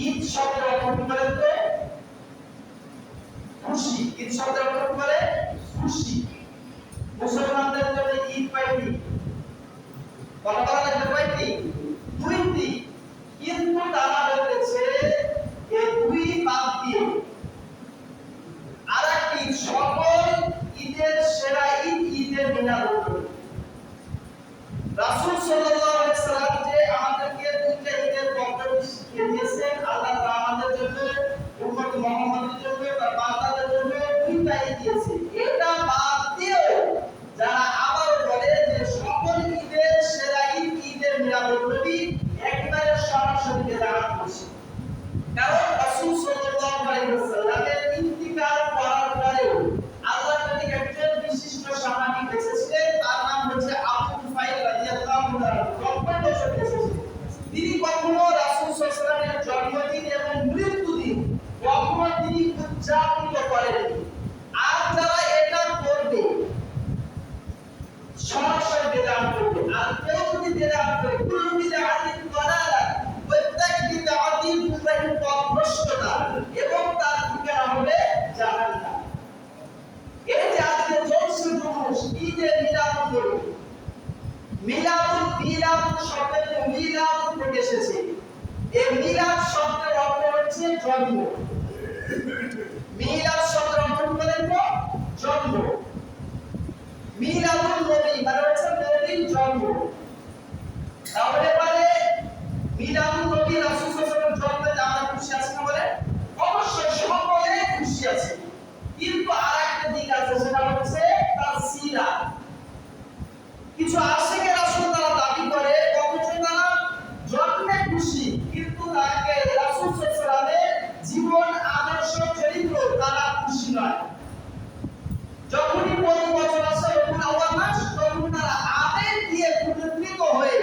ঈদ শব্দের অর্থ কি বলেন তো? খুশি। ঈদ শব্দের অর্থ কি বলে? খুশি। মুসলমানদের জন্য ঈদ কয়টি? বলা লাগবে কয়টি? দুইটি। কিন্তু তারা বলেছে এই দুই বাদ দিয়ে আরেকটি সকল ঈদের সেরা ঈদ ঈদে মিলাদুন। রাসূল সাল্লাল্লাহু আলাইহি সাল্লাম যে আমাদেরকে দুইটা ঈদের পদ্ধতি শিখিয়ে দিয়েছেন, আল্লাহ তাআলা আমাদের জন্য উম্মত মুহাম্মাদের জন্য তার বান্দাদের জন্য দুইটা ঈদ দিয়েছে। এটা বাদ দিয়েও যারা আবার বলে যে সকল ঈদের সেরা ঈদ ঈদে মিলাদুন নবী, একবারে সরাসরি বেদাত করছে। কারণ রাসূল সাল্লাল্লাহু আলাইহি ওয়াসাল্লামের ইন্তিকাল করার পরেও আল্লাহর নবী একজন বিশিষ্ট সাহাবী বেঁচেছিলেন, তার নাম হচ্ছে আবু তুফাইল রাদিয়াল্লাহু আনহু। 90 বছর বেঁচেছিলেন। তিনি কখনো রাসূল সাল্লাল্লাহু আলাইহি ওয়াসাল্লামের জন্মদিন এবং মৃত্যুদিন কখনো তিনি উদযাপিত করেননি। আর যারা এটা করবে সরাসরি বেদাত করবে। আর কেউ যদি বেদাত করে, কুল্লু বিদআতিন দালালা, প্রত্যেক বিদআতিন পথভ্রষ্টতা এবং তার ঠিকানা হবে জাহান্নাম। এই যে আজকে চলছে জুলুস, ঈদে মিলাদুন, মিলাদ শব্দের মিলাদ থেকে এসেছে। এই মিলাদ শব্দের অর্থ হচ্ছে জন্ম। মিলাদ শব্দের অর্থ কি বলেন তো? জন্ম। মিলাদুন নবী মানে হচ্ছে নবীর জন্ম। তাহলে পারে মিলাদুন নবী রাসূল সাল্লাল্লাহু আলাইহি ওয়াসাল্লামের জন্মে আমরা খুশি আছি না বলে? অবশ্যই সকলে খুশি আছে। কিন্তু আরেকটা দিক আছে, সেটা হচ্ছে তার সিরাত। কিছু আশিকে রাসূল তারা দাবি করে অথচ তারা জন্মে খুশি, কিন্তু তাকে রাসূল সাল্লাল্লাহু আলাইহি ওয়াসাল্লামের জীবন আদর্শ চরিত্র তারা খুশি নয়। যখনই প্রতি বছর আসে রবিউল আউয়াল মাস, তখন তারা আবেগ দিয়ে পুলকিত হয়ে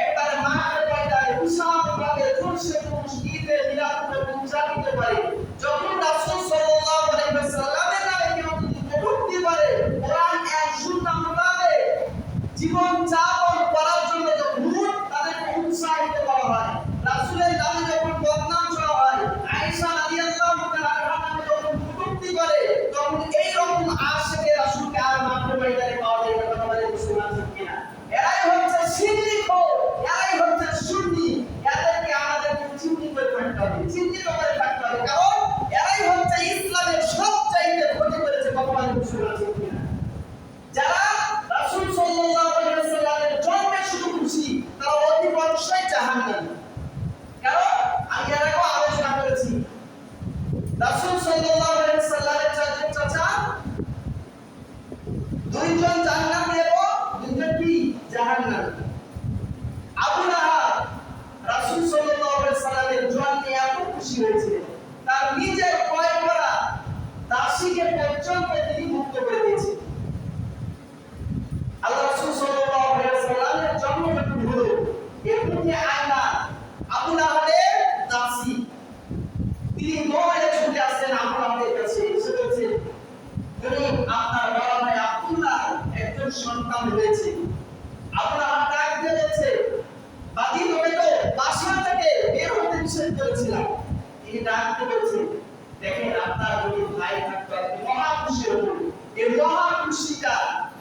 একবারে মাঠে ময়দানে বিশালভাবে জলসে ঈদে মিলাদুন উদযাপিত করে। যখন রাসূল সাল্লাল্লাহু আলাইহি ওয়াসাল্লামের নামে কেউ যদি কটূক্তি করে, কোরআন এক সুন্নাহ মোতাবেক জীবন যাপন করার জন্য যখন তাদেরকে উৎসাহিত করা হয়, রাসূলের নামে যখন বদনাম করা হয়, আয়েশা রাদিয়াল্লাহু তাআলা নামে যখন কটূক্তি করে, তখন এই রকম আশিকে রাসূলকে আর মাঠে ময়দানে পাওয়া যায় না। কথা বলে মুসলমান ঠিক কিনা? এরাই হচ্ছে সিন্দিকো, এরাই হচ্ছে সুন্নি। এদেরকে আমাদের চিহ্নিত করে থাকতে হবে, চিহ্নিত করে থাকতে হবে, কারণ এরাই হচ্ছে ইসলামের সবচাইতে ক্ষতি করেছে। কথা বলে মুসলমান ঠিক কিনা? যারা রাসূল সাল্লাল্লাহু আলাইহি ওয়াসাল্লামের জন্মে শুধু খুশি, তারা অধিকাংশই জাহান্নামী। কারণ আমি এর আগেও আলোচনা করেছি, রাসূল সাল্লাল্লাহু আলাইহি ওয়াসাল্লামের চারজন চাচা, দুইজন জান্নাতি এবং দুইজন কি জাহান্নামী। আবু লাহাব রাসূল সাল্লাল্লাহু আলাইহি ওয়াসাল্লামের জন্মে এত খুশি হয়েছিলেন, তার নিজের ক্রয় করা দাসীকে পর্যন্ত তিনি মুক্ত করে দিয়েছেন। আল্লাহ রাসূল সাল্লাল্লাহু আলাইহি ওয়াসাল্লামের জন্ম যখন হলো, এমনি আয়না আবু লাহাবের দাসী, তিনি দৌড়ে ছুটে আসলেন আবু লাহাবের কাছে। এসে বলছেন, আপনার বড় ভাই আব্দুল্লাহ একজন সন্তান হয়েছে। আবু লাহাব ডাক দিয়ে বলছে, বাদী তোকে তো বাসা থেকে বের হতে নিষেধ করেছিলাম। তিনি ডাক দিয়ে বলছেন, দেখেন আপনার যদি ভাই থাকতো আপনি মহা খুশি হতেন। এই মহা খুশিটা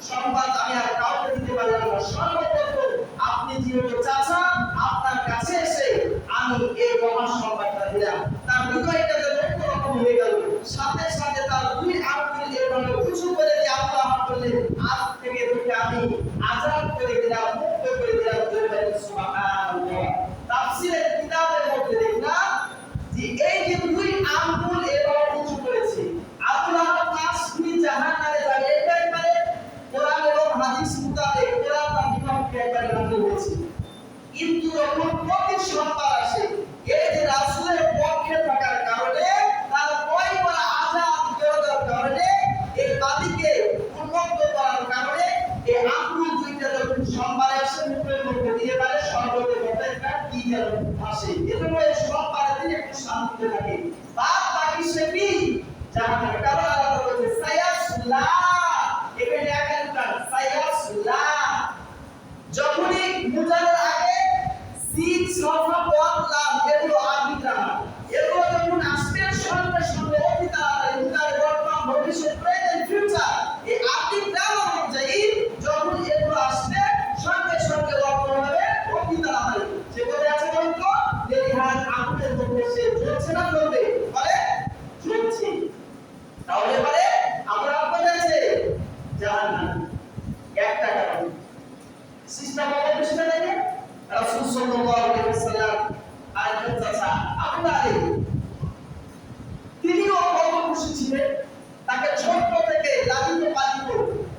সংবাদ আমি আর কাউকে দিতে পারলাম না। সর্বপ্রথম আপনি যেহেতু চাচা, আপনার কাছে এসে আমি এই মহা সংবাদটা দিলাম। তার হৃদয়টা যেন অন্যরকম হয়ে গেল। সাথে সাথে তার দুই আঙ্গুল এভাবে উঁচু করে দিয়ে আল্লাহ বললেন, আজ থেকে তোকে আমি আজাদ করে দিলাম, মুক্ত করে দিলাম। সুবহানাল্লাহ। তাফসীরের কিতাবের মধ্যে দেখলাম যে এই যে দুই আঙ্গুল এভাবে উঁচু করেছে, আল্লাহ তাসবি জাহান্নামে যাবে, এটাই মানে কোরআন এবং হাদিস মোতাবেক কোরআন তার বিপক্ষে একবারে লাগু হয়েছে। কিন্তু যখন প্রতি সোমবার আসে, এই যে রাসূলের পক্ষে থাকার কারণে, তার বই করা আজাদ করার কারণে, এই বাদীকে উন্মুক্ত করার কারণে এই আঙ্গুল দুইটা যখন সোমবারে আসে, মুখের মধ্যে দিয়ে পারে সর্বতে মধ্যে একটা কি যেন আসে। এজন্য এই সোমবারের দিন একটু শান্তিতে থাকে। বাদ বাকি সে কি জাহান্নামে। কারণ আল্লাহ বলেছে সায়াসলা, এখানে একটা সায়াসলা। যখনই মুজারের আগে সিন সফা পদ লাম এগুলো আরবি গ্রামার, জ্বলছে না জ্বলবে? বলে জ্বলছে। তাহলে এবারে আমরা বলেছে জাহান্নাম একটা কারণ সিস্টেম হবে বুঝতে লাগে রাসূল সাল্লাল্লাহু আলাইহি ওয়াসাল্লাম আর চাচা আবু তালিব তিনিও কত খুশি ছিলেন, তাকে ছোট থেকে লালিত পালিত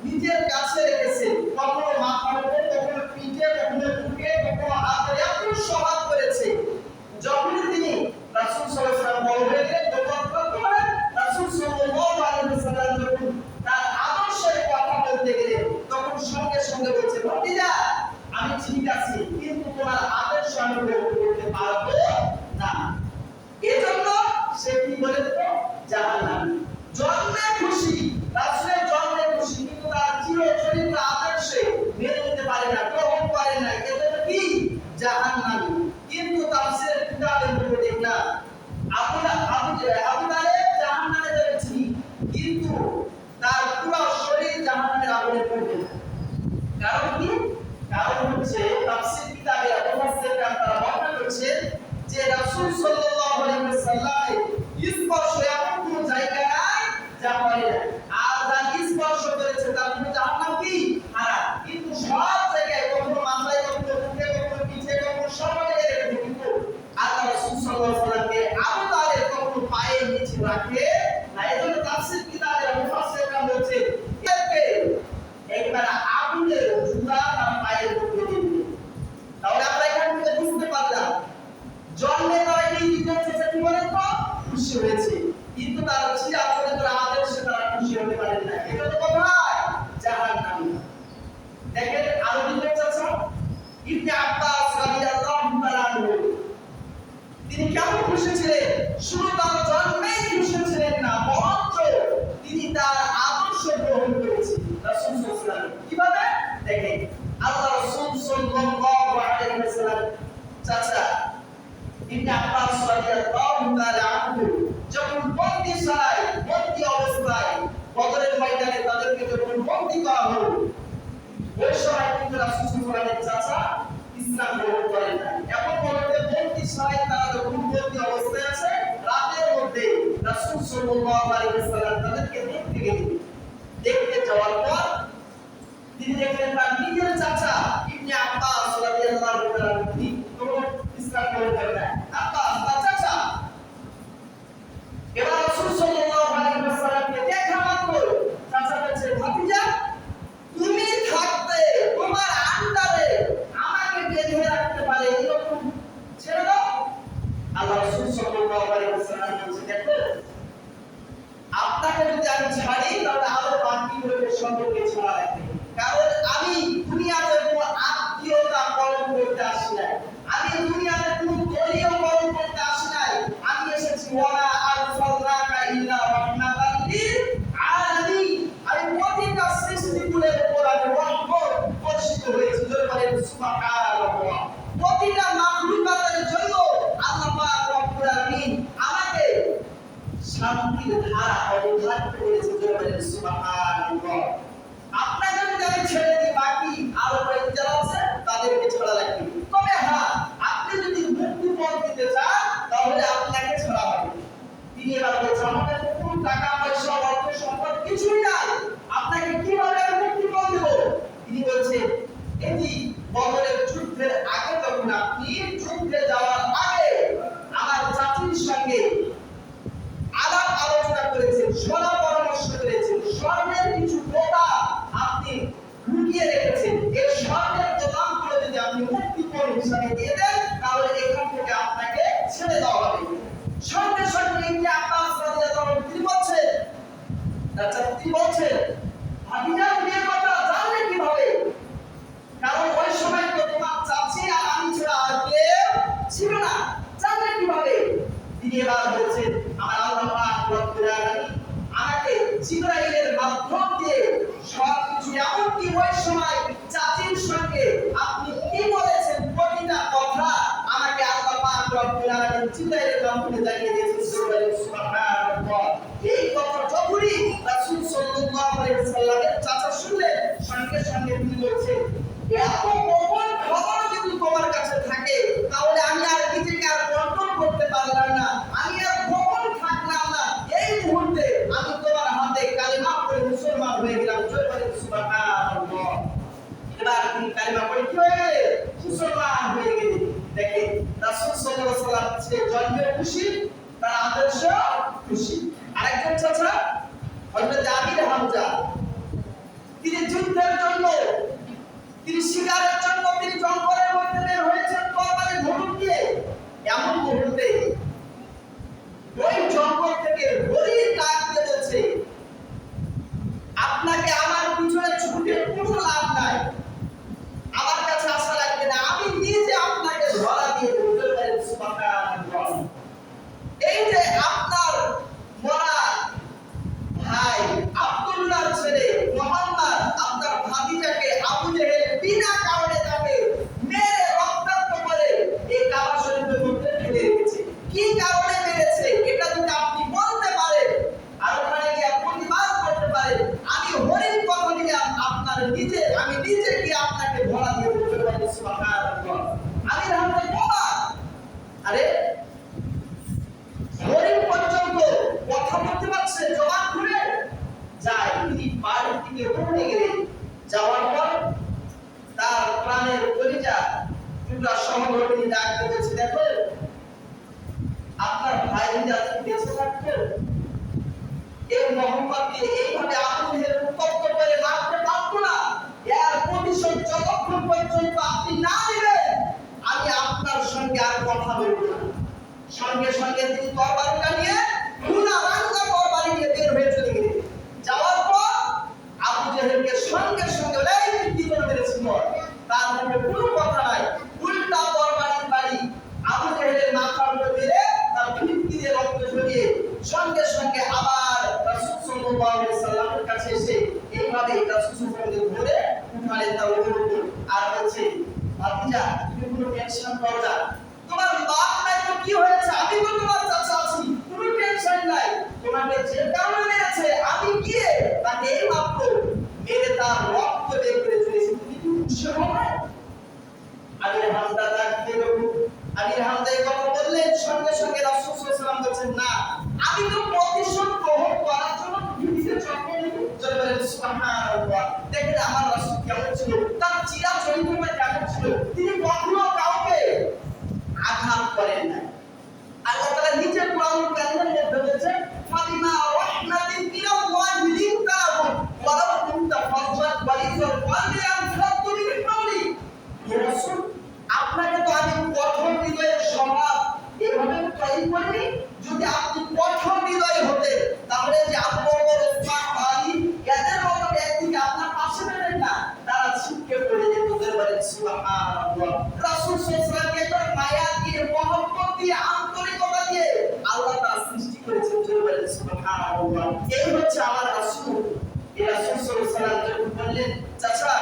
নিজের কাছে রেখেছে, কখনো মাথার উপরে, কখনো পিঠে, কখনো বুকে, কখনো হাতে, এত সহায় করেছে। যখনই তিনি রাসূল সাল্লাল্লাহু আলাইহি ওয়াসাল্লাম বড় হয়ে গেলেন, তখন রাসূল সাল্লাল্লাহু আলাইহি ওয়াসাল্লাম যখন তার আদর্শের কথা বলতে গেলেন, তখন সঙ্গে সঙ্গে বলছে, ভাতিজা আমি ঠিক আছি, কিন্তু তোমার আদর্শ আমি গ্রহণ করতে পারবো না। এজন্য সে কি বলে তো জাহান্নাম। জন্মে খুশি, রাসূলের জন্মে খুশি, কিন্তু তার চিরচরিত্র আদর্শে মেনে নিতে পারে না, গ্রহণ করে না, এজন্য কি জাহান্নাম। কিন্তু তাফসীরের কিতাবের মধ্যে দেখলাম আবু তালেব জাহান্নামে যাবে ঠিক, কিন্তু তার পুরো শরীর জাহান্নামের আগুনে পড়বে না। কারণ কি? কারণ হচ্ছে তাফসীর কিতাবে মুফাসসিররা তারা বর্ণনা করেছেন যে রাসূল সাল্লাল্লাহু আলাইহি ওয়াসাল্লামের স্পর্শ এমন কোন জায়গা নাই যা পড়ে না, আর যার স্পর্শ করেছে তার জন্য জাহান্নাম কি হারাম। কিন্তু সব জায়গায় কখনো মাথায়, কখনো বুকে, কখনো পিঠে, কখনো সব জায়গায় রেখেছে, কিন্তু আল্লাহ রাসূল সাল্লাল্লাহু আলাইহি ওয়াসাল্লামকে আবু তালেব কখনো পায়ের নিচে রাখে না। এজন্য তাফসীর কিতাবে মুফাসসিররা বলছেন একবার আগুনের জুতা তার পায়ের উপরে দিবে। তাহলে আমরা এখান থেকে বুঝতে পারলাম জন্মে তারা কি দিতেছে কি বলেন তো খুশি হয়েছে, কিন্তু তারা চিরাচরিত আদর্শে তারা খুশি হতে পারে না। এটা তো কোথায়? জাহান্নাম। দেখেন আরো দিবেন চাচা ইবনে আব্বাস রাদিয়াল্লাহু তাআলা আনহু তিনি কেমন খুশি ছিলেন? শুধু তার জন্মেই খুশি ছিলেন না, বরঞ্চ তিনি তার আদর্শ গ্রহণ করেছেন রাসূল সাল্লাল্লাহু আলাইহি ওয়াসাল্লাম। কিভাবে? দেখেন আল্লাহ রাসূল সাল্লাল্লাহু আলাইহি ওয়াসাল্লাম চাচা ইবনে আব্বাস রাদিয়াল্লাহু তাআলা আনহু যখন বন্দী অবস্থায় বদরের ময়দানে তাদেরকে যখন বন্দী করা হলো, ওই সময় কিন্তু রাসূল সাল্লাল্লাহু আলাইহি ওয়াসাল্লাম চাচা ইসলাম গ্রহণ করেন না। এমন বলতে বন্দীশালায় তারা যখন বন্দী অবস্থায় আছে, রাতের মধ্যে রাসূল সাল্লাল্লাহু আলাইহি ওয়াসাল্লাম তাদেরকে দেখতে গেলেন। দেখতে যাওয়ার পর তিনি দেখলেন তার নিজের চাচা ইবনে আব্বাস রাদিয়াল্লাহু তাআলা তিনি তখন ইসলাম গ্রহণ করেন না। আব্বাস তার চাচা। এবার রাসূল সাল্লাল্লাহু আলাইহি ওয়াসাল্লামকে দেখা মাত্র চাচা বলছে, ভাতিজা তুমি থাকতে তোমার আন্ডারে আমাকে বেঁধে রাখতে পারে এরকম ছেড়ে দাও। আল্লাহ রাসূল সাল্লাল্লাহু আলাইহি ওয়াসাল্লাম বলছেন, দেখো আপনাকে যদি আমি ছাড়ি তাহলে আরো বাকি লোকের সম্পর্কে ছাড়া রাখবে, কারণ আমি দুনিয়াতে কোনো আত্মীয়তা পালন করতে আসি নাই, আমি দুনিয়াতে কোনো দলীয় পালন করতে আসি নাই, আমি এসেছি ওয়ালা আরসালনাকা ইল্লা রাহমাতাল লিল আলামিন। আমি প্রতিটা সৃষ্টিকুলের উপর আমি রহমত বর্ষিত হয়েছি। জোরে বলেন সুবহানাল্লাহ। প্রতিটা মাখলুকাতের জন্য আল্লাহ পাক রব্বুল আলামিন আমাকে শান্তির ধারা অবধারিত করেছে। জোরে বলেন সুবহানাল্লাহ। আপনাকে যদি আমি ছেড়ে দিই, বাকি আরো কয়েক যারা আছে তাদেরকে ছাড়া লাগবে। তবে হ্যাঁ, আপনি যদি মুক্তি পণ দিতে চান তাহলে আপনাকে ছাড়া হবে। তিনি এবার বলছেন, আমাদের কোনো টাকা পয়সা অর্থ সম্পদ কিছুই নাই, আপনাকে কিভাবে আমি মুক্তি পণ দেব? তিনি বলছেন, এটি বদরের যুদ্ধের আগে তখন আপনি যুদ্ধে যাওয়ার আগে আমার চাচির সঙ্গে আলাপ আলোচনা করেছেন, সলা পরামর্শ করেছেন, স্বর্ণের কিছু বোতা আপনি লুকিয়ে রেখেছেন। এই স্বর্ণের বোতামগুলো যদি আপনি মুক্তিপণ হিসাবে দিয়ে দেন তাহলে এখান থেকে আপনাকে ছেড়ে দেওয়া হবে। সঙ্গে সঙ্গে ইবনে আব্বাস রাদিয়াল্লাহু আনহু তিনি বলছেন, ভাতিজা তুমি এই কথা জানলে কিভাবে? কারণ ওই সময় তো তোমার চাচি আর আমি ছাড়া আর কেউ ছিল না, জানলে কিভাবে? তিনি এবার বলছেন, আমার আল্লাহ পাক রব্বুল আলামিন আমাকে জিবরাইলের মাধ্যম দিয়ে সবকিছু, এমনকি ওই সময় চাচির সঙ্গে আপনি কি বলেছেন প্রতিটা কথা আমাকে আল্লাহ পাক রব্বুল আলামিন জিবরাইলের মাধ্যমে জানিয়ে দিয়েছেন। সুবহানাল্লাহ। এই কথা যখনই রাসূল সাল্লাল্লাহু আলাইহি ওয়াসাল্লামের চাচা শুনলেন, সঙ্গে সঙ্গে তিনি বলছেন, এত গোপন খবর যদি তোমার কাছে থাকে তাহলে আমি আর নিজেকে আর কন্ট্রোল করতে পারলাম না, আমি আর জন্মে খুশি, তার আদর্শ খুশি। আরেকজন চাচা হযরত আমির হামজা, তিনি যুদ্ধের জন্য, তিনি শিকারের জন্য তিনি জঙ্গলের মধ্যে বের হয়েছেন তরবারি ধনুক দিয়ে। এমন মুহূর্তে ওই জঙ্গল থেকে হরিণ ডাক দিয়ে বলছে, আপনাকে আমার পিছনে ছুটে কোনো লাভ নাই, আমার কাছে আসা লাগবে না, আমি নিজে আপনাকে ধরা দিয়ে বলতে পারি সুবহানাল্লাহ। এই যে আপনার মরা ভাই আব্দুল্লাহর ছেলে মুহাম্মদ, আপনার ভাতিজাকে আবু জেহেল বিনা কারণে তাকে মেরে রক্তাক্ত করে এই কাবা শরীফের মধ্যে ফেলে রেখেছে। কি কারণে মেরেছে এটা যদি আপনি বলতে পারেন আর ওখানে গিয়ে প্রতিবাদ করতে পারেন, আমি হরিণ কথা দিলে আপনার নিজে, আমি নিজে গিয়ে আপনাকে ধরা দিয়ে বলতে পারি সুবহানাল্লাহ। আমি রাহমাত বাবা, আরে হরিণ পর্যন্ত কথা বলতে পারছে, জবান খুলে যায়। তিনি বাড়ির দিকে দৌড়ে গেলেন, যাওয়ার পর তার প্রাণের কলিজা টুকরা সমগ্র তিনি ডাকতে বলছে, দেখো আপনার ভাই যদি আজকে বেঁচে থাকতো এই মোহাম্মদকে এইভাবে আবু জেহেল উত্তপ্ত করে মারতে পারতো না। এর প্রতিশোধ যতক্ষণ পর্যন্ত আপনি না নেবেন আমি আপনার সঙ্গে আর কথা বলবো না। সঙ্গে সঙ্গে তিনি তরবারিটা নিয়ে পুরা রাঙ্গা তরবারি নিয়ে বের হয়ে চলে গেলেন। যাওয়ার পর আবু জেহেলকে সঙ্গে সঙ্গে কি করে মেরেছিল, তার মুখে কোনো কথা নাই, উল্টা তরবারির বাড়ি আবু জেহেলের মাথার উপর মেরে তার ফিটকি দিয়ে রক্ত ঝরিয়ে সঙ্গে সঙ্গে আবার রাসূল সাল্লাল্লাহু আলাইহি সাল্লামের কাছে এসে এইভাবে রাসূল সাল্লাল্লাহু ধরে উঠালেন তার উপর আর বলছে, ভাতিজা তুমি কোনো টেনশন করো না, তোমার বাপ নাই তো কি হয়েছে, আমি তো তোমার চাচা আছি, কোনো টেনশন নাই, তোমাকে যে কারণে মেরেছে আমি গিয়ে তাকে এই মাত্র মেরে তার রক্ত বের করে ফেলেছি, তুমি কি খুশি হবে? আমির হামজা ডাক দিয়ে আমির হামজা এই কথা বললেন, সঙ্গে সঙ্গে রাসূল সাল্লাল্লাহু আলাইহি ওয়াসাল্লাম বলেছেন, না আমি তো প্রতিশোধ গ্রহণ করার জন্য পৃথিবীতে জন্ম নিয়েছি। চলে বলেন সুবহানাল্লাহ। দেখেন আমার রাসূল কেমন ছিল, তার চিরাচরিত্রটা কেমন ছিল, তিনি কখনো কাউকে আঘাত করেন না। আল্লাহ তাআলা নিজে কোরআনুল কারীমের মধ্যে বলেছেন, ফাবিমা রাহমাতিন মিনাল্লাহি লিনতাহুম ওয়া লাউ কুনতা ফাজ্জাত গালিযাল কলবি আনফাদু মিন হাওলি। হে রাসূল, আপনাকে তো আমি কঠোর হৃদয়ের স্বভাব এভাবে তৈরি করিনি, যদি আপনি কঠোর হৃদয় হতেন তাহলে যে আবু বকর, ওসমান, আলী এদের মতো ব্যক্তিকে আপনার পাশে পেতেন না, তারা ছিটকে পড়ে যেত। বলেন সুবহানাল্লাহ। রাসূল সাল্লাল্লাহু আলাইহি ওয়াসাল্লামকে একটা মায়া দিয়ে, মহব্বত দিয়ে, আন্তরিকতা দিয়ে আল্লাহ তাআলা সৃষ্টি করেছেন। বলেন সুবহানাল্লাহ। এই হচ্ছে আমার রাসূল। এই রাসূল সাল্লাল্লাহু আলাইহি ওয়াসাল্লাম যখন বললেন, চাচা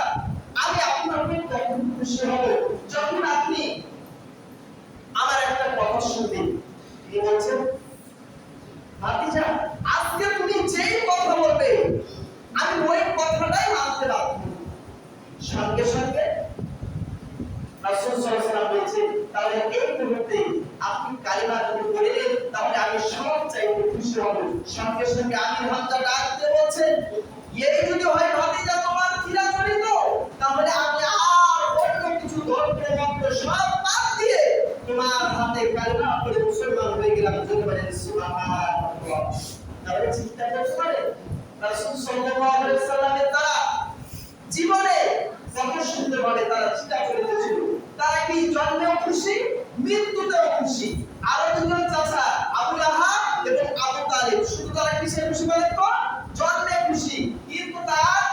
আমি আপনার উপর কখন খুশি হব যখন আপনি আমার একটা কথা শুনবেন। তিনি বলছেন, ভাতিজা আজকে তুমি যেই কথা বলবে আমি ওই কথাটাই মানতে বাধ্য। সঙ্গে সঙ্গে রাসূল সাল্লাল্লাহু আলাইহি ওয়াসাল্লাম বলেছেন, তাহলে এই মুহূর্তে আপনি কালিমা যদি বলেন তাহলে আমি সব চাইতে খুশি হব। সঙ্গে সঙ্গে আমির হামজা ডাক দিয়ে বলছেন, এই যদি হয় ভাতিজা তোমার চিরাচরিত, তাহলে আমি আর অন্য কিছু ধর্ম মন্ত্র সব বাদ দিয়ে তোমার হাতে কালিমা পড়ে মুসলমান হয়ে গেলাম। যদি বলেন সুবহানাল্লাহ। তাহলে চিন্তা করতে পারে রাসূল সাল্লাল্লাহু আলাইহি ওয়াসাল্লামের দ্বারা জীবনে কত সুন্দরভাবে তারা চিন্তা করে ছিল। তারা কি জন্মেও খুশি, মৃত্যুতেও খুশি। আরো দুজন চাচা আবু লাহাব এবং আবু তালিব, শুধু তারা কিসে খুশি বলেন তো? জন্মে খুশি, কিন্তু তার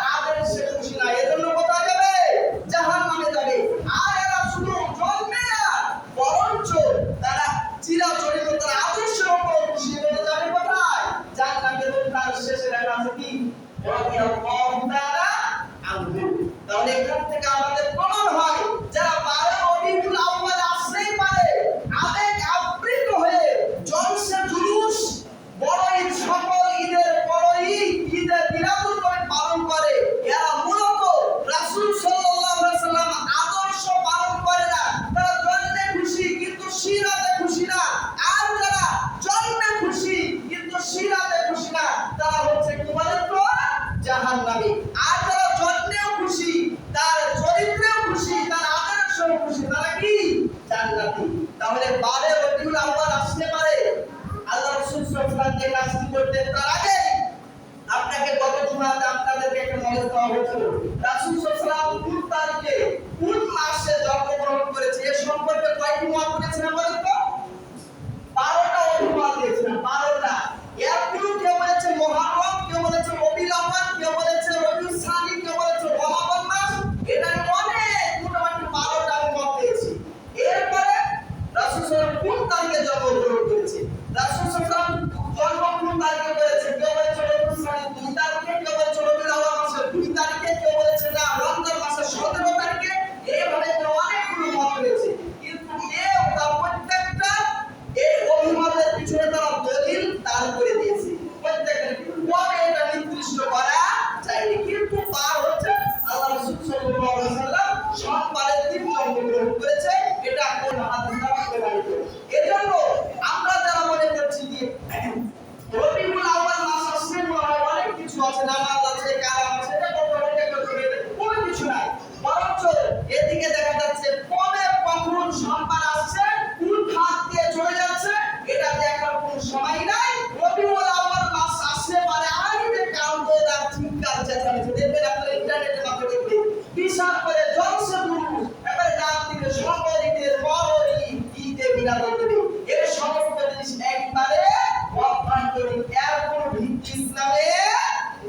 করি, এর কোনো ভিত্তি ইসলামে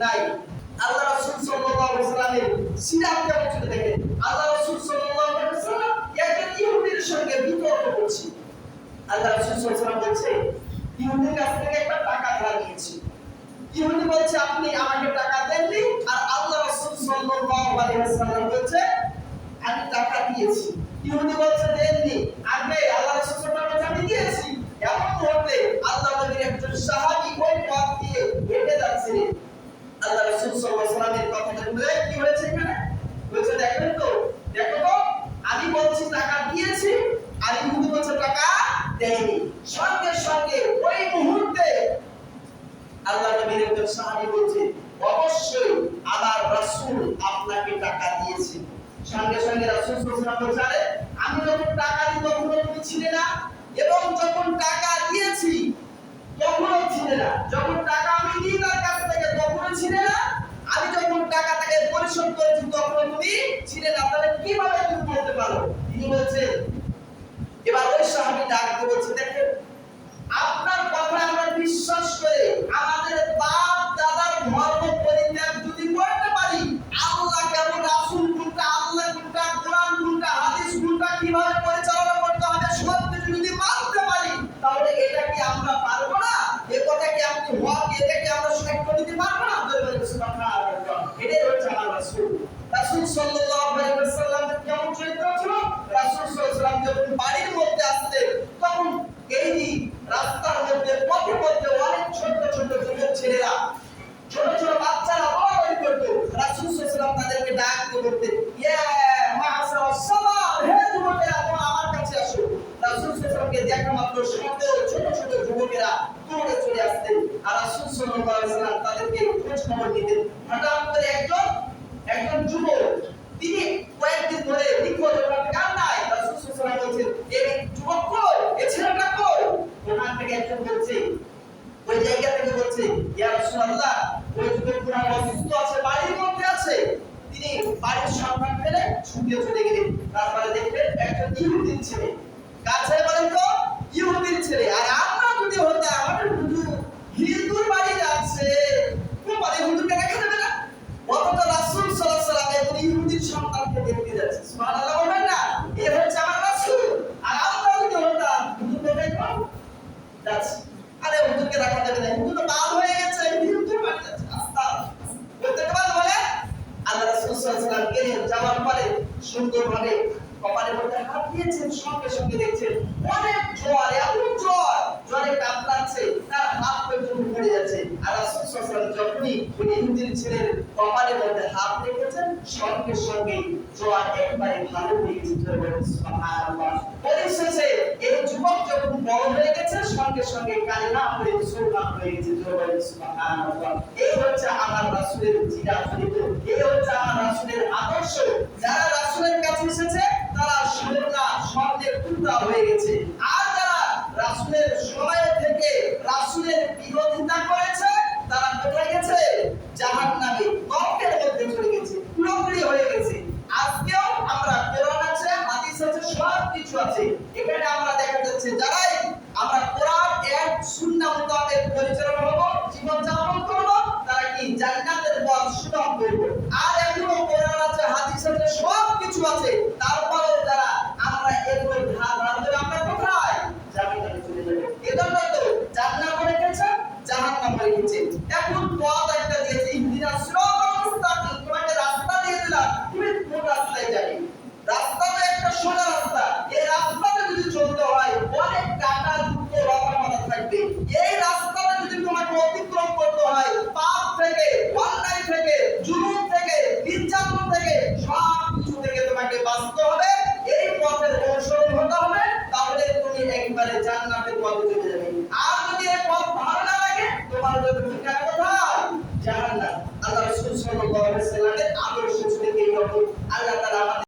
নাই। আল্লাহ রাসূল সাল্লাল্লাহু আলাইহি ওয়াসাল্লামের সিরাত কেমন ছিল দেখেন। আল্লাহ রাসূল সাল্লাল্লাহু আলাইহি ওয়াসাল্লাম একজন ইহুদির সঙ্গে বিতর্ক করছে। আল্লাহ রাসূল সাল্লাল্লাহু আলাইহি ওয়াসাল্লাম বলছে, ইহুদির কাছ থেকে একটা টাকা ধার নিয়েছি। ইহুদি বলছে, আপনি আমাকে টাকা দেননি, আর আল্লাহ রাসূল সাল্লাল্লাহু আলাইহি ওয়াসাল্লাম বলছে, আমি টাকা দিয়েছি। ইহুদি বলছে দেননি, আগে আল্লাহ রাসূল সাল্লাল্লাহু আলাইহি ওয়াসাল্লাম দিয়েছি। এমন মুহূর্তে আল্লাহ নবীর একজন সাহাবী ওই পথ দিয়ে হেঁটে যাচ্ছিলেন। আল্লাহ রাসূল সাল্লাল্লাহু আলাইহি ওয়াসাল্লামের কথাটা শুনে কি হয়েছে এখানে? বলছে, দেখো তো আমি বলছি টাকা দিয়েছি, আর ইহুদি বলছে টাকা দেয়নি। সঙ্গে সঙ্গে ওই মুহূর্তে আল্লাহ নবীর একজন সাহাবী বলছে, অবশ্যই আমার রাসূল আপনাকে টাকা দিয়েছে। সঙ্গে সঙ্গে রাসূল সাল্লাল্লাহু আলাইহি ওয়াসাল্লাম বলছে, আরে আমি যখন টাকা দিই তখন তুমি ছিলে না, এবং যখন টাকা দিয়েছি তখনও ছিলে না। যখন টাকা আমি দিই তার কাছ থেকে তখনও ছিলে না, আমি যখন টাকা তাকে পরিশোধ করেছি তখন তুমি ছিলে না, তাহলে কিভাবে তুমি বলতে পারো? তিনি বলছেন, এবার ওই সাহাবী ডাক দিয়ে বলছে, দেখেন আপনার কথা আমরা বিশ্বাস করে আমাদের বাপ দাদার ধর্ম পরিত্যাগ যদি করতে পারি, আল্লাহ কেমন, রাসূল কোনটা, আল্লাহ কোনটা, কোরআন কোনটা, হাদিস কোনটা, কিভাবে পরিচালনা করতে হবে সব কিছু যদি মানতে পারি, তাহলে এটা কি আমরা পারবো না? এই কথা কি আপনি হক, এটা কি আমরা সাক্ষ্য দিতে পারবো না? সুবহানাল্লাহ, এটাই হচ্ছে আমার রাসূল। রাসূল সাল্লাল্লাহু আলাইহি ওয়াসাল্লামের কেমন চরিত্র ছিল? রাসূল সাল্লাল্লাহু আলাইহি ওয়াসাল্লাম যখন বাড়ির মধ্যে আসতেন, তখন এই রাস্তার মধ্যে পথে পথে অনেক ছোট ছোট যুবক ছেলেরা, ছোট ছোট বাচ্চারা বলাবলি করত। রাসূল সাল্লাল্লাহু আলাইহি ওয়াসাল্লাম তাদেরকে ডাক দিয়ে বলতেন, ইয়া মা'শারাস সালাম, হে যুবকেরা তোমরা আমার কাছে আসো। রাসূল সাল্লাল্লাহু আলাইহি ওয়াসাল্লামকে দেখা মাত্র সকল ছোট ছোট যুবকেরা দৌড়ে চলে আসতেন, আর রাসূল সাল্লাল্লাহু আলাইহি ওয়াসাল্লাম তাদেরকে খোঁজ খবর নিতেন। হঠাৎ করে একজন যুবক, তিনি কয়েকদিন ধরে নিখোঁজ, কান্নায়। রাসূল সাল্লাল্লাহু আলাইহি ওয়াসাল্লাম বলছেন, এই যুবক কই, এই ছেলেটা কই? ওখান থেকে একজন বলছে, ওই জায়গা থেকে বলছে, ইয়া রাসূলুল্লাহ, ওই যুবকটা অসুস্থ আছে, বাড়ির মধ্যে আছে। তিনি বাড়ির সন্ধান পেলে ছুটে চলে গেলেন। তারপরে দেখলেন একজন ইহুদির ছেলে। কার ছেলে বলেন তো? ইহুদির ছেলে। আর আমরা যদি হতাম, আমাদের হিন্দুর বাড়ি যাচ্ছে, কোপালে হুজুরকে দেখা যাবে না? অথচ রাসূল সাল্লাল্লাহু আলাইহি ওয়াসাল্লাম একজন ইহুদির সন্তানকে দেখতে যাচ্ছে। সুবহানাল্লাহ, বলেন না? এই হচ্ছে আমার রাসূল। আর আমরা যদি হতাম, হুজুরকে দেখলাম যাচ্ছে, আরে হুজুরকে দেখা যাবে না, হুজুর তো বাদ হয়ে গেছে, হিন্দুর বাড়ি যাচ্ছে, বলতে পারবেন? বলে আল্লাহ রাসূল সাল্লাল্লাহু আলাইহি ওয়াসাল্লাম গেলেন, যাওয়ার পরে সুন্দরভাবে কপালের মধ্যে হাত দিয়েছেন। সঙ্গে সঙ্গে দেখছেন অনেক জ্বর, এমন জ্বরে কাঁপছে, তার হাত পর্যন্ত পড়ে যাচ্ছে। আর রাসূল সাল্লাল্লাহু আলাইহি ওয়াসাল্লাম যখনই ওই ইহুদির ছেলের কপালের মধ্যে হাত রেখেছেন, সঙ্গে সঙ্গে জ্বর একবারে ভালো হয়ে গেছে। সুবহানাল্লাহ। পরিশেষে এই যুবক যখন বড় হয়ে গেছে, সঙ্গে সঙ্গে কালিমা পড়ে মুসলমান হয়ে গেছে। সুবহানাল্লাহ। এই হচ্ছে আমার রাসূলের চিরাচরিত, এই হচ্ছে আমার রাসূলের আদর্শ। যারা রাসূলের কাছে এসেছে তারা সোনা স্বর্ণের টুকরা হয়ে গেছে, আর যারা রাসূলের সময় থেকে রাসূলের বিরোধিতা করেছে তারা কোথায় গেছে? জাহান্নামে, নরকের মধ্যে চলে গেছে, পুরোপুরি হয়ে গেছে। আজকেও আমরা কোরআন আছে, হাদিস আছে, সব কিছু আছে। এখানে আমরা দেখা যাচ্ছে যারাই আমরা কোরআন এর সুন্নাহ মোতাবেক পরিচালনা হব, জীবন যাপন করব, তারা কি জান্নাতের পথ সুগম করব। আর এখনো কোরআন আছে, হাদিস আছে, সব কিছু আছে, তারপরেও যারা আমরা এগুলো ধার ধরে আমরা কোথায়? জাহান্নামে চলে যাব। এজন্য তো জান্নাত রেখেছে, জাহান্নাম রেখেছে। এখন পথ একটা দিয়েছে, ইহদিনাস সিরাতাল মুস্তাকিম, তোমাকে রাস্তা দিয়ে দিলাম, তুমি কোন রাস্তায় যাবে? রাস্তা তো একটা সোজা রাস্তা, এই রাস্তাতে যদি চলতে হয় অনেক কাটা যুক্ত রকমাতা থাকবে। এই রাস্তাটা যদি তোমাকে অতিক্রম করতে হয়, পাপ থেকে, অন্যায় থেকে, জুলুম থেকে, নির্যাতন থেকে, সব কিছু থেকে তোমাকে বাঁচতে হবে। এই পথের অনুসরণ হতে হবে, তাহলে তুমি একবারে জান্নাতের পথে